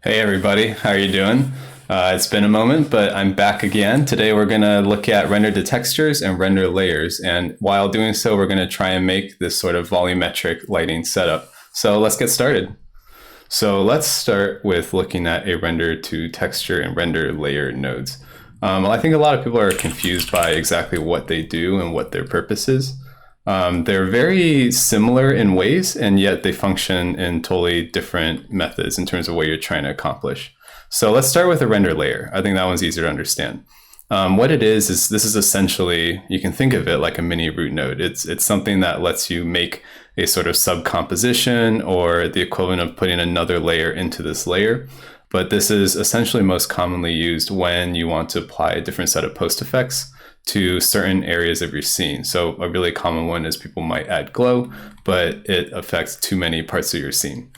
Hey everybody, how are you doing? It's been a moment, but I'm back again. Today we're going to look at render to textures and render layers. And while doing so, we're going to try and make this sort of volumetric lighting setup. So let's get started. So let's start with looking at a render to texture and render layer nodes. I think a lot of people are confused by exactly what they do and what their purpose is. They're very similar in ways, and yet they function in totally different methods in terms of what you're trying to accomplish. So let's start with a render layer. I think that one's easier to understand. What it is this is essentially, you can think of it like a mini root node. It's something that lets you make a sort of subcomposition or the equivalent of putting another layer into this layer. But this is essentially most commonly used when you want to apply a different set of post effects to certain areas of your scene. So a really common one is people might add glow, but it affects too many parts of your scene.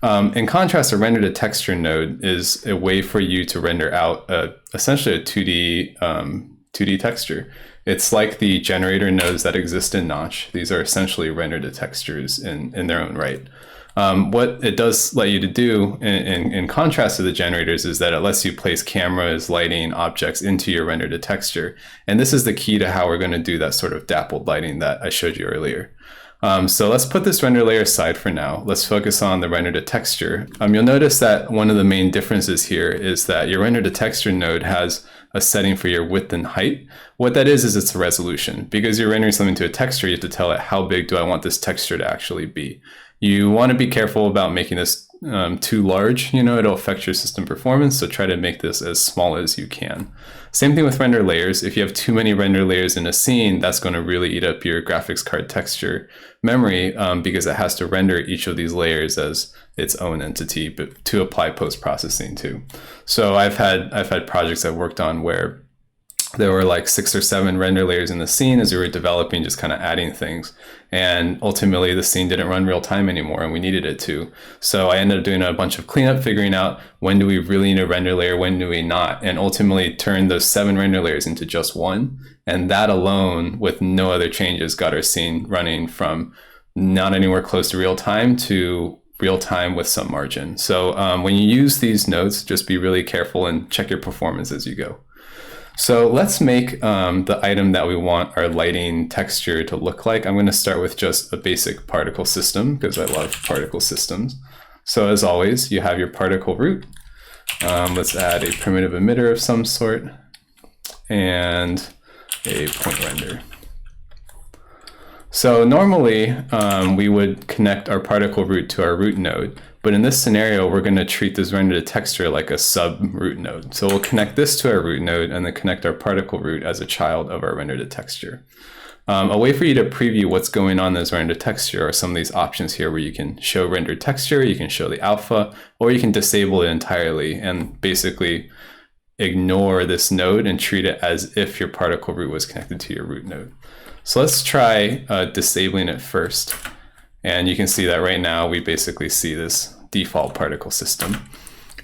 In contrast, a render to texture node is a way for you to render out essentially a 2D texture. It's like the generator nodes that exist in Notch. These are essentially render to textures in their own right. What it does let you to do, in contrast to the generators, is that it lets you place cameras, lighting, objects into your render to texture. And this is the key to how we're going to do that sort of dappled lighting that I showed you earlier. So let's put this render layer aside for now. Let's focus on the render to texture. You'll notice that one of the main differences here is that your render to texture node has a setting for your width and height. What that is it's a resolution. Because you're rendering something to a texture, you have to tell it how big do I want this texture to actually be. You want to be careful about making this too large. It'll affect your system performance, so try to make this as small as you can. Same thing with render layers. If you have too many render layers in a scene, that's going to really eat up your graphics card texture memory because it has to render each of these layers as its own entity, but to apply post-processing to. So I've had projects I've worked on where there were like 6 or 7 render layers in the scene as we were developing, just kind of adding things. And ultimately the scene didn't run real time anymore and we needed it to. So I ended up doing a bunch of cleanup, figuring out when do we really need a render layer, when do we not, and ultimately turned those 7 render layers into just one. And that alone, with no other changes, got our scene running from not anywhere close to real time to real time with some margin. So when you use these nodes, just be really careful and check your performance as you go. So let's make the item that we want our lighting texture to look like. I'm going to start with just a basic particle system because I love particle systems. So as always, you have your particle root. Let's add a primitive emitter of some sort and a point render. So normally we would connect our particle root to our root node. But in this scenario, we're going to treat this render to texture like a sub-root node. So we'll connect this to our root node and then connect our particle root as a child of our render to texture. A way for you to preview what's going on in this render to texture are some of these options here where you can show render texture, you can show the alpha, or you can disable it entirely and basically ignore this node and treat it as if your particle root was connected to your root node. So let's try disabling it first. And you can see that right now we basically see this default particle system.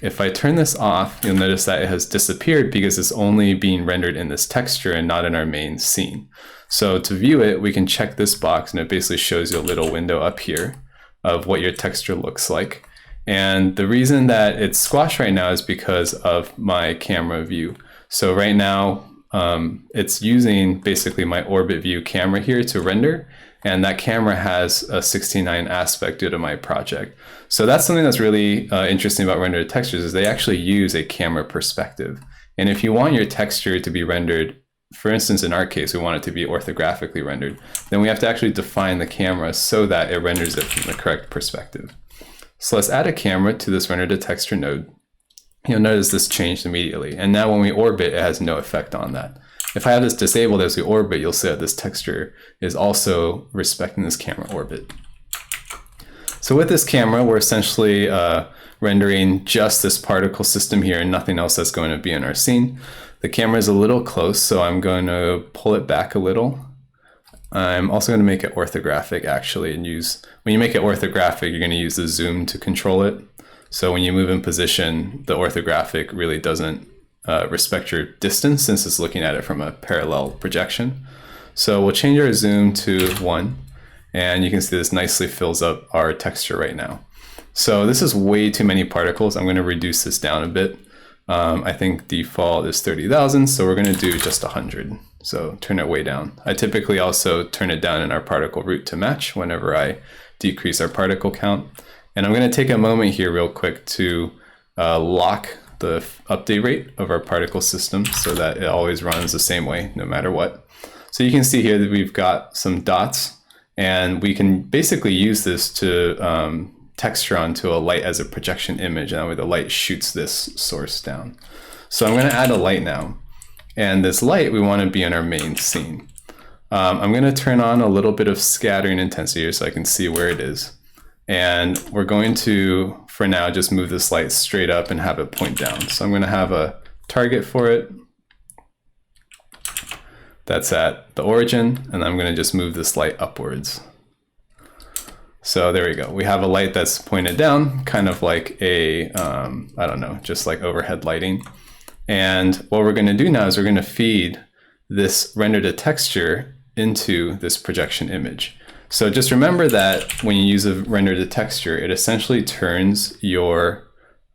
If I turn this off, you'll notice that it has disappeared because it's only being rendered in this texture and not in our main scene. So to view it, we can check this box and it basically shows you a little window up here of what your texture looks like. And the reason that it's squashed right now is because of my camera view. So right now it's using basically my orbit view camera here to render. And that camera has a 16:9 aspect due to my project. So that's something that's really interesting about render to textures is they actually use a camera perspective. And if you want your texture to be rendered, for instance, in our case, we want it to be orthographically rendered, then we have to actually define the camera so that it renders it from the correct perspective. So let's add a camera to this render to texture node. You'll notice this changed immediately. And now when we orbit, it has no effect on that. If I have this disabled as we orbit, you'll see that this texture is also respecting this camera orbit. So with this camera, we're essentially rendering just this particle system here and nothing else that's going to be in our scene. The camera is a little close, so I'm going to pull it back a little. I'm also going to make it orthographic actually, and when you make it orthographic, you're going to use the zoom to control it. So when you move in position, the orthographic really doesn't respect your distance since it's looking at it from a parallel projection. So we'll change our zoom to 1 and you can see this nicely fills up our texture right now. So this is way too many particles. I'm going to reduce this down a bit. I think default is 30,000, so we're going to do just 100. So turn it way down. I typically also turn it down in our particle root to match whenever I decrease our particle count. And I'm going to take a moment here real quick to lock the update rate of our particle system so that it always runs the same way no matter what. So you can see here that we've got some dots, and we can basically use this to texture onto a light as a projection image, and that way the light shoots this source down. So I'm going to add a light now, and this light we want to be in our main scene. I'm going to turn on a little bit of scattering intensity here so I can see where it is, and we're going to, for now, just move this light straight up and have it point down. So I'm going to have a target for it that's at the origin, and I'm going to just move this light upwards. So there we go. We have a light that's pointed down, kind of like a, I don't know, just like overhead lighting. And what we're going to do now is we're going to feed this render to texture into this projection image. So just remember that when you use a render to texture, it essentially turns your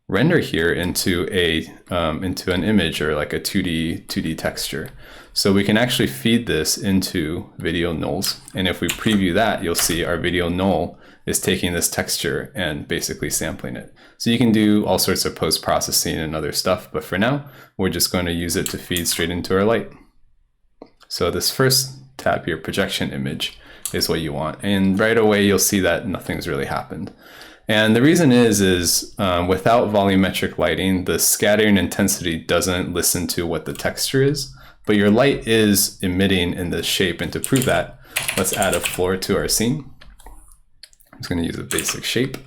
render here into an image, or like a 2D texture. So we can actually feed this into video nulls. And if we preview that, you'll see our video null is taking this texture and basically sampling it. So you can do all sorts of post-processing and other stuff, but for now, we're just going to use it to feed straight into our light. So this first tab here, projection image, is what you want. And right away, you'll see that nothing's really happened. And the reason is without volumetric lighting, the scattering intensity doesn't listen to what the texture is, but your light is emitting in this shape. And to prove that, let's add a floor to our scene. I'm just going to use a basic shape.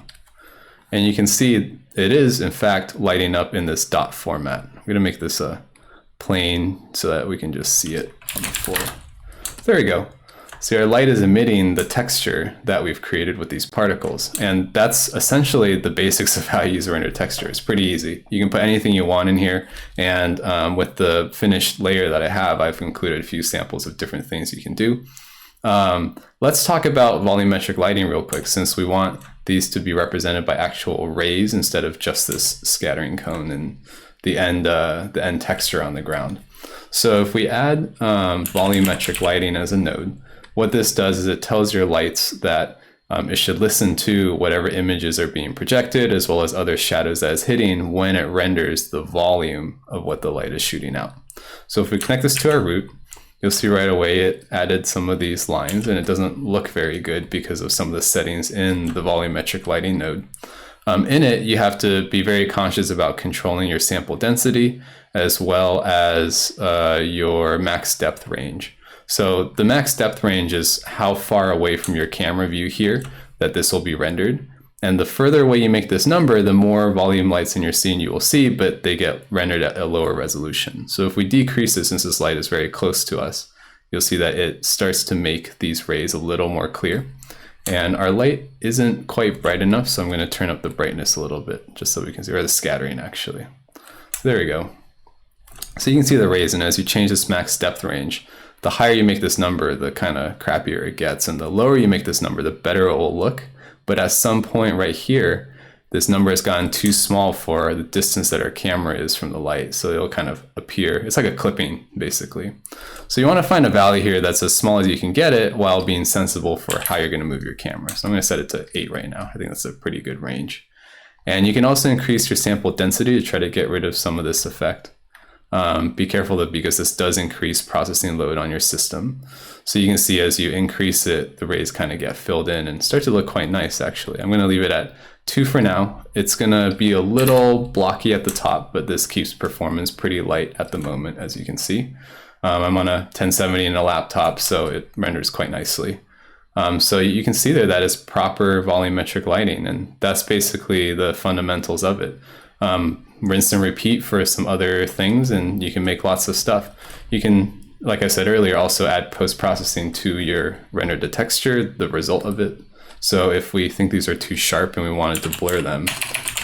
And you can see it is, in fact, lighting up in this dot format. I'm going to make this a plane so that we can just see it on the floor. There we go. So our light is emitting the texture that we've created with these particles. And that's essentially the basics of how you use a render texture. It's pretty easy. You can put anything you want in here. And with the finished layer that I have, I've included a few samples of different things you can do. Let's talk about volumetric lighting real quick, since we want these to be represented by actual rays instead of just this scattering cone and the end texture on the ground. So if we add volumetric lighting as a node, what this does is it tells your lights that it should listen to whatever images are being projected, as well as other shadows that it's hitting when it renders the volume of what the light is shooting out. So if we connect this to our root, you'll see right away it added some of these lines, and it doesn't look very good because of some of the settings in the volumetric lighting node. In it, you have to be very conscious about controlling your sample density, as well as your max depth range. So the max depth range is how far away from your camera view here that this will be rendered. And the further away you make this number, the more volume lights in your scene you will see, but they get rendered at a lower resolution. So if we decrease this, since this light is very close to us, you'll see that it starts to make these rays a little more clear. And our light isn't quite bright enough, so I'm going to turn up the brightness a little bit, just so we can see, or the scattering actually. So there we go. So you can see the rays, and as you change this max depth range, the higher you make this number, the kind of crappier it gets. And the lower you make this number, the better it will look. But at some point right here, this number has gotten too small for the distance that our camera is from the light. So it'll kind of appear, it's like a clipping basically. So you want to find a value here that's as small as you can get it while being sensible for how you're going to move your camera. So I'm going to set it to 8 right now. I think that's a pretty good range. And you can also increase your sample density to try to get rid of some of this effect. Be careful though, because this does increase processing load on your system. So you can see as you increase it, the rays kind of get filled in and start to look quite nice actually. I'm going to leave it at 2 for now. It's going to be a little blocky at the top, but this keeps performance pretty light at the moment, as you can see. I'm on a 1070 in a laptop, so it renders quite nicely. So you can see there that is proper volumetric lighting, and that's basically the fundamentals of it. Rinse and repeat for some other things, and you can make lots of stuff. You can, like I said earlier, also add post-processing to your render to texture, the result of it. So if we think these are too sharp and we wanted to blur them,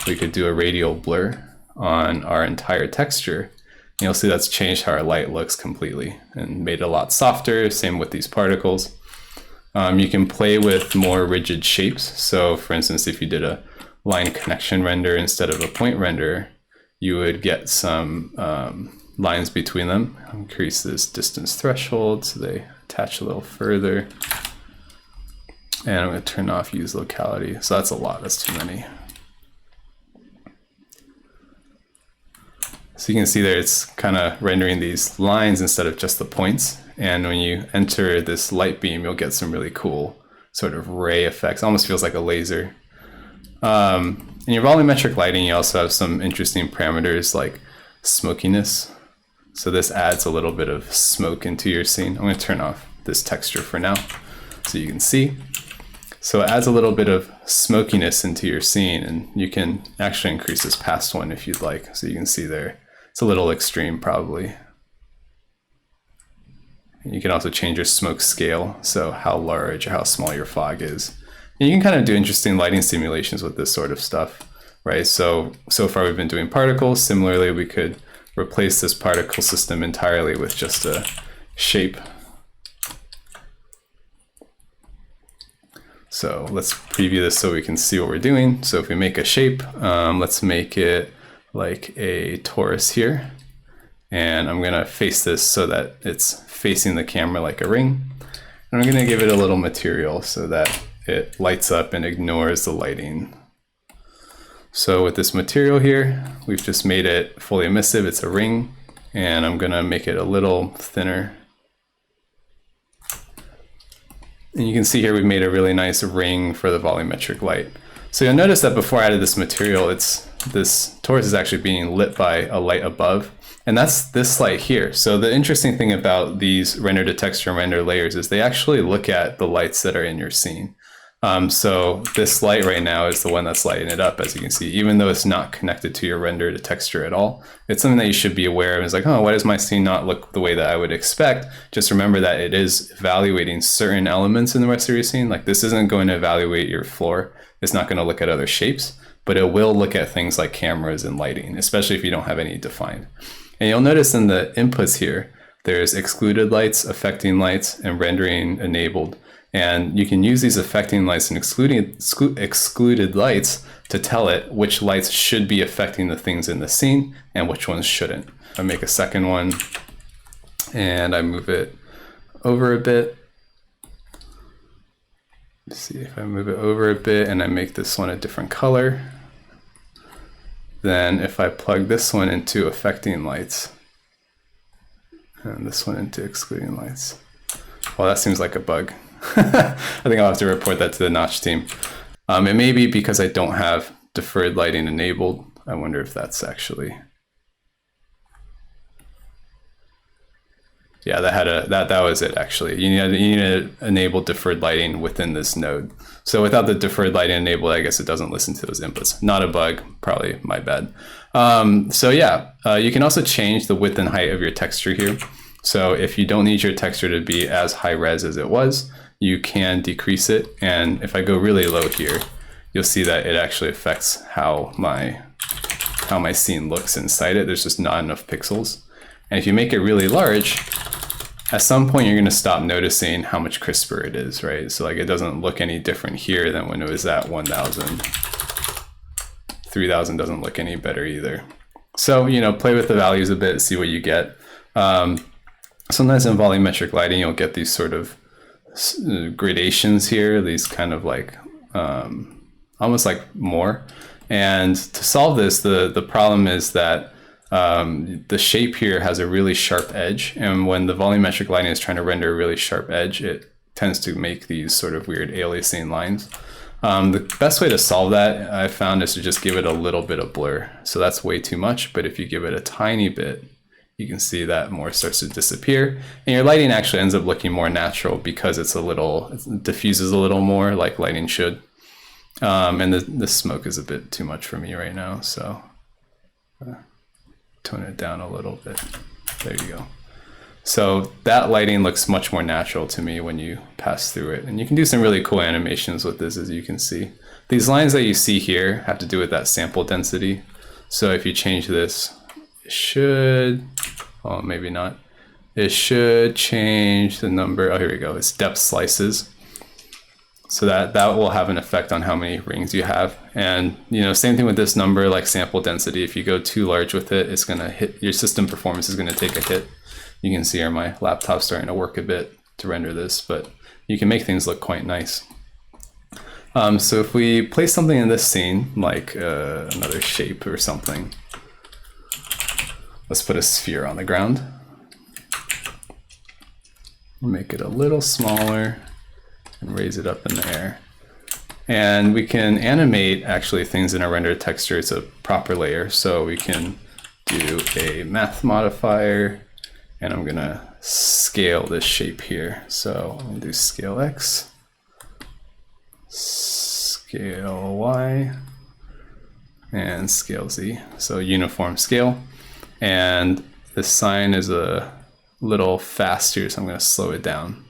we could do a radial blur on our entire texture. And you'll see that's changed how our light looks completely and made it a lot softer. Same with these particles. You can play with more rigid shapes. So for instance, if you did a line connection render instead of a point render, you would get some lines between them. Increase this distance threshold so they attach a little further. And I'm going to turn off use locality. So that's a lot, that's too many. So you can see there it's kind of rendering these lines instead of just the points. And when you enter this light beam, you'll get some really cool sort of ray effects. Almost feels like a laser. In your volumetric lighting, you also have some interesting parameters like smokiness. So this adds a little bit of smoke into your scene. I'm going to turn off this texture for now so you can see. So it adds a little bit of smokiness into your scene, and you can actually increase this past one if you'd like. So you can see there, it's a little extreme probably. You can also change your smoke scale, so how large or how small your fog is. And you can kind of do interesting lighting simulations with this sort of stuff, right? So far we've been doing particles. Similarly, we could replace this particle system entirely with just a shape. So let's preview this so we can see what we're doing. So if we make a shape, let's make it like a torus here. And I'm gonna face this so that it's facing the camera like a ring. And I'm gonna give it a little material so that it lights up and ignores the lighting. So with this material here, we've just made it fully emissive. It's a ring, and I'm gonna make it a little thinner. And you can see here we've made a really nice ring for the volumetric light. So you'll notice that before I added this material, this torus is actually being lit by a light above. And that's this light here. So the interesting thing about these render to texture and render layers is they actually look at the lights that are in your scene. So this light right now is the one that's lighting it up, as you can see, even though it's not connected to your render to texture at all. It's something that you should be aware of. It's like, oh, why does my scene not look the way that I would expect? Just remember that it is evaluating certain elements in the rest of your scene. Like this isn't going to evaluate your floor. It's not going to look at other shapes, but it will look at things like cameras and lighting, especially if you don't have any defined. And you'll notice in the inputs here, there's excluded lights, affecting lights, and rendering enabled. And you can use these affecting lights and excluded lights to tell it which lights should be affecting the things in the scene and which ones shouldn't. I make a second one and I move it over a bit. Let's see if I move it over a bit and I make this one a different color. Then if I plug this one into affecting lights and this one into excluding lights, well, that seems like a bug. I think I'll have to report that to the Notch team. It may be because I don't have deferred lighting enabled. I wonder if that's actually, yeah, that was it actually. You need to enable deferred lighting within this node. So without the deferred lighting enabled, I guess it doesn't listen to those inputs. Not a bug, probably my bad. So yeah, you can also change the width and height of your texture here. So if you don't need your texture to be as high res as it was, you can decrease it. And if I go really low here, you'll see that it actually affects how my scene looks inside it. There's just not enough pixels. And if you make it really large, at some point you're going to stop noticing how much crisper it is, right? So like it doesn't look any different here than when it was at 1000. 3000 doesn't look any better either. So, you know, play with the values a bit, see what you get. Sometimes in volumetric lighting, you'll get these sort of gradations here, these kind of like, almost like more. And to solve this, the problem is that the shape here has a really sharp edge. And when the volumetric lighting is trying to render a really sharp edge, it tends to make these sort of weird aliasing lines. The best way to solve that, I found, is to just give it a little bit of blur. So that's way too much, but if you give it a tiny bit, you can see that more starts to disappear. And your lighting actually ends up looking more natural because it diffuses a little more like lighting should. And the smoke is a bit too much for me right now, so tone it down a little bit. There you go. So that lighting looks much more natural to me when you pass through it. And you can do some really cool animations with this, as you can see. These lines that you see here have to do with that sample density. So if you change this, it should, oh, maybe not. It should change the number. Oh, here we go. It's depth slices. So that will have an effect on how many rings you have. And same thing with this number, like sample density. If you go too large with it, it's going to hit your system performance is going to take a hit. You can see here my laptop's starting to work a bit to render this, but you can make things look quite nice. So if we place something in this scene, like another shape or something, let's put a sphere on the ground. Make it a little smaller and raise it up in the air. And we can animate actually things in our render texture. It's a proper layer. So we can do a math modifier, and I'm gonna scale this shape here. So I'm gonna do scale X, scale Y, and scale Z. So uniform scale. And this sign is a little faster, so I'm going to slow it down.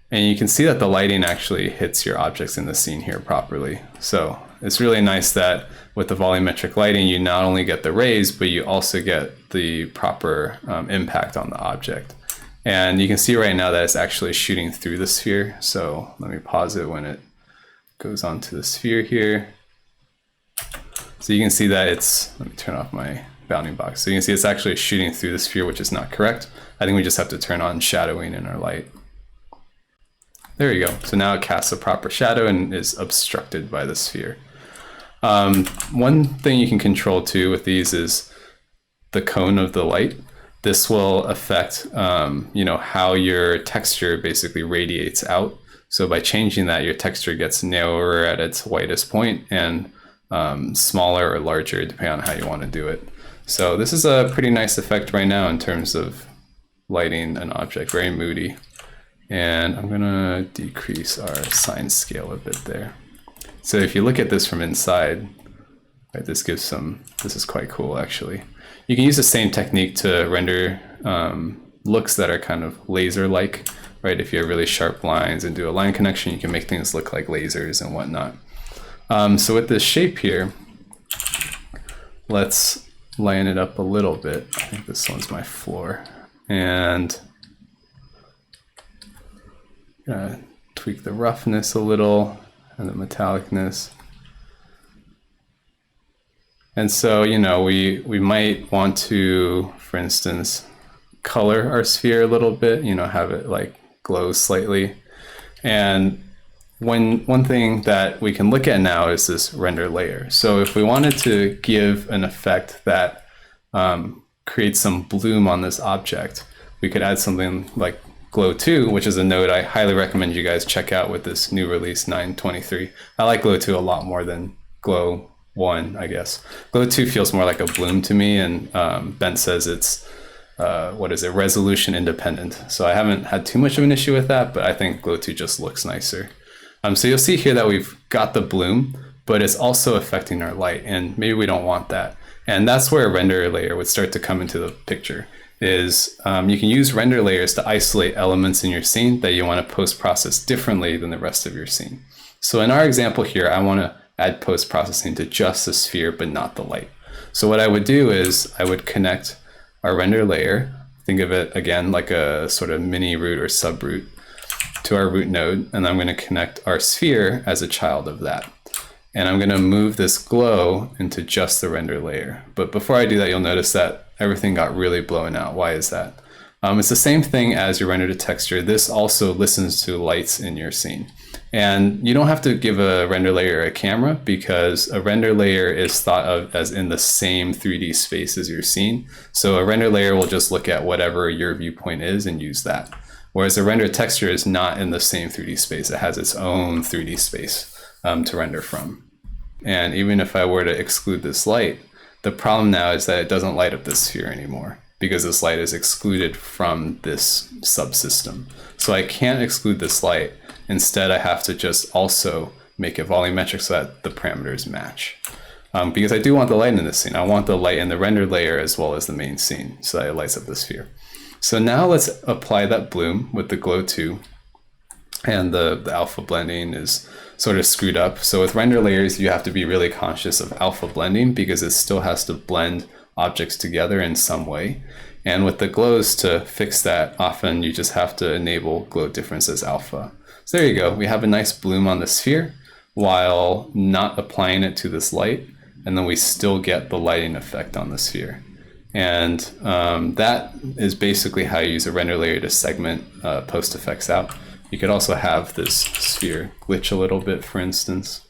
And you can see that the lighting actually hits your objects in the scene here properly. So it's really nice that with the volumetric lighting, you not only get the rays, but you also get the proper impact on the object. And you can see right now that it's actually shooting through the sphere. So let me pause it when it goes onto the sphere here. So you can see that let me turn off my bounding box. So you can see it's actually shooting through the sphere, which is not correct. I think we just have to turn on shadowing in our light. There you go. So now it casts a proper shadow and is obstructed by the sphere. One thing you can control too with these is the cone of the light. This will affect how your texture basically radiates out. So by changing that, your texture gets narrower at its whitest point and smaller or larger depending on how you want to do it. So this is a pretty nice effect right now in terms of lighting an object, very moody. And I'm gonna decrease our sign scale a bit there. So if you look at this from inside, right, this is quite cool actually. You can use the same technique to render looks that are kind of laser-like, right? If you have really sharp lines and do a line connection, you can make things look like lasers and whatnot. So with this shape here, let's line it up a little bit. I think this one's my floor. And tweak the roughness a little and the metallicness. And so, we might want to, for instance, color our sphere a little bit, have it like glow slightly. And one thing that we can look at now is this render layer. So if we wanted to give an effect that creates some bloom on this object, we could add something like Glow 2, which is a node I highly recommend you guys check out with this new release 9.23. I like Glow 2 a lot more than Glow 1, I guess. Glow 2 feels more like a bloom to me, and Ben says it's resolution independent. So I haven't had too much of an issue with that, but I think Glow 2 just looks nicer. So you'll see here that we've got the bloom, but it's also affecting our light, and maybe we don't want that. And that's where a render layer would start to come into the picture. Is you can use render layers to isolate elements in your scene that you want to post-process differently than the rest of your scene. So in our example here, I want to add post-processing to just the sphere, but not the light. So what I would do is I would connect our render layer, think of it again like a sort of mini root or subroot, to our root node, and I'm going to connect our sphere as a child of that. And I'm going to move this glow into just the render layer. But before I do that, you'll notice that everything got really blown out. Why is that? It's the same thing as your render to texture. This also listens to lights in your scene. And you don't have to give a render layer a camera, because a render layer is thought of as in the same 3D space as your scene. So a render layer will just look at whatever your viewpoint is and use that. Whereas a render texture is not in the same 3D space. It has its own 3D space to render from. And even if I were to exclude this light, the problem now is that it doesn't light up this sphere anymore, because this light is excluded from this subsystem. So I can't exclude this light. Instead, I have to just also make it volumetric so that the parameters match. Because I do want the light in this scene. I want the light in the render layer as well as the main scene, so that it lights up the sphere. So now let's apply that bloom with the Glow 2. And the alpha blending is sort of screwed up. So with render layers, you have to be really conscious of alpha blending, because it still has to blend objects together in some way. And with the glows, to fix that, often you just have to enable glow difference as alpha. So there you go. We have a nice bloom on the sphere while not applying it to this light. And then we still get the lighting effect on the sphere. And that is basically how you use a render layer to segment post effects out. You could also have this sphere glitch a little bit, for instance.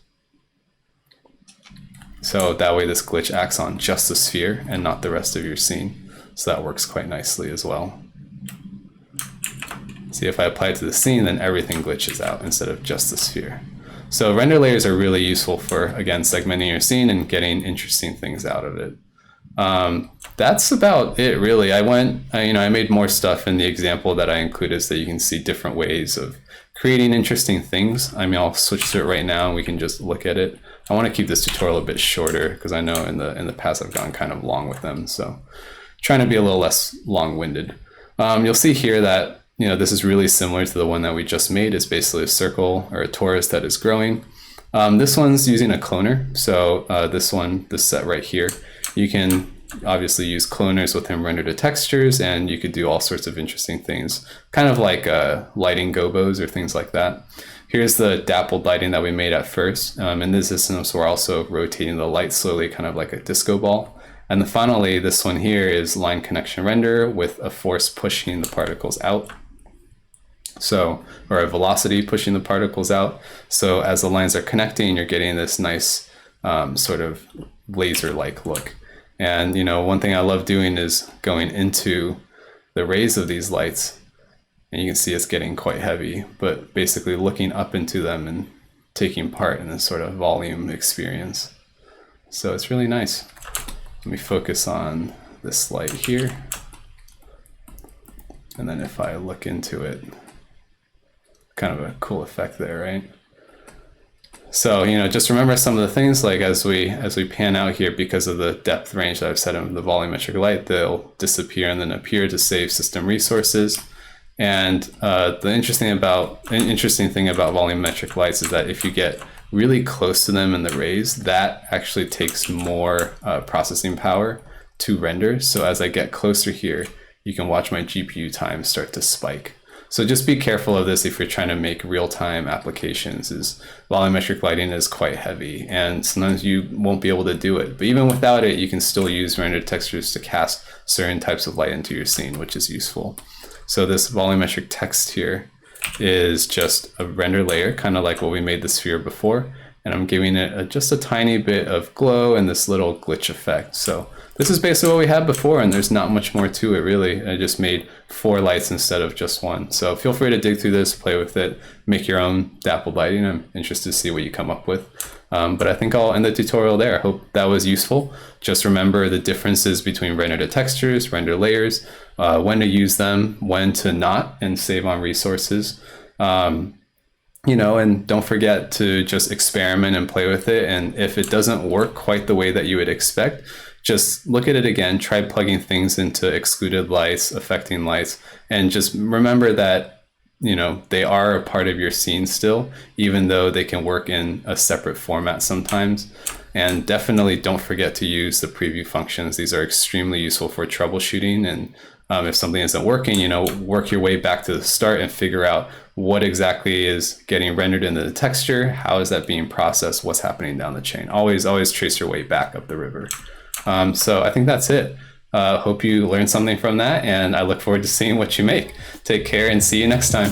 So that way this glitch acts on just the sphere and not the rest of your scene. So that works quite nicely as well. See, if I apply it to the scene, then everything glitches out instead of just the sphere. So render layers are really useful for, again, segmenting your scene and getting interesting things out of it. That's about it, really. I made more stuff in the example that I included so that you can see different ways of creating interesting things. I mean, I'll switch to it right now and we can just look at it. I want to keep this tutorial a bit shorter because I know in the past I've gone kind of long with them. So trying to be a little less long-winded. You'll see here that, this is really similar to the one that we just made. It's basically a circle or a torus that is growing. This one's using a cloner. So this set right here, you can obviously use cloners within render to textures, and you could do all sorts of interesting things, kind of like lighting gobos or things like that. Here's the dappled lighting that we made at first. In this instance, we're also rotating the light slowly, kind of like a disco ball. And then finally, this one here is line connection render with a force pushing the particles out. So, or a velocity pushing the particles out. So as the lines are connecting, you're getting this nice sort of laser-like look. And one thing I love doing is going into the rays of these lights, and you can see it's getting quite heavy, but basically looking up into them and taking part in this sort of volume experience. So it's really nice. Let me focus on this light here. And then if I look into it, kind of a cool effect there, right? So, just remember some of the things, like as we pan out here, because of the depth range that I've set in the volumetric light, they'll disappear and then appear to save system resources. And the interesting thing about volumetric lights is that if you get really close to them in the rays, that actually takes more processing power to render. So as I get closer here, you can watch my GPU time start to spike. So just be careful of this if you're trying to make real-time applications. Volumetric lighting is quite heavy, and sometimes you won't be able to do it. But even without it, you can still use rendered textures to cast certain types of light into your scene, which is useful. So this volumetric text here is just a render layer, kind of like what we made the sphere before. And I'm giving it just a tiny bit of glow and this little glitch effect. So this is basically what we had before, and there's not much more to it, really. I just made 4 lights instead of just 1. So feel free to dig through this, play with it, make your own dappled lighting. I'm interested to see what you come up with. But I think I'll end the tutorial there. I hope that was useful. Just remember the differences between render to textures, render layers, when to use them, when to not, and save on resources. And don't forget to just experiment and play with it. And if it doesn't work quite the way that you would expect, just look at it again, try plugging things into excluded lights, affecting lights, and just remember that, they are a part of your scene still, even though they can work in a separate format sometimes. And definitely don't forget to use the preview functions. These are extremely useful for troubleshooting. And if something isn't working, work your way back to the start and figure out what exactly is getting rendered into the texture, how is that being processed, what's happening down the chain. Always trace your way back up the river. So I think that's it. Hope you learned something from that, and I look forward to seeing what you make. Take care and see you next time.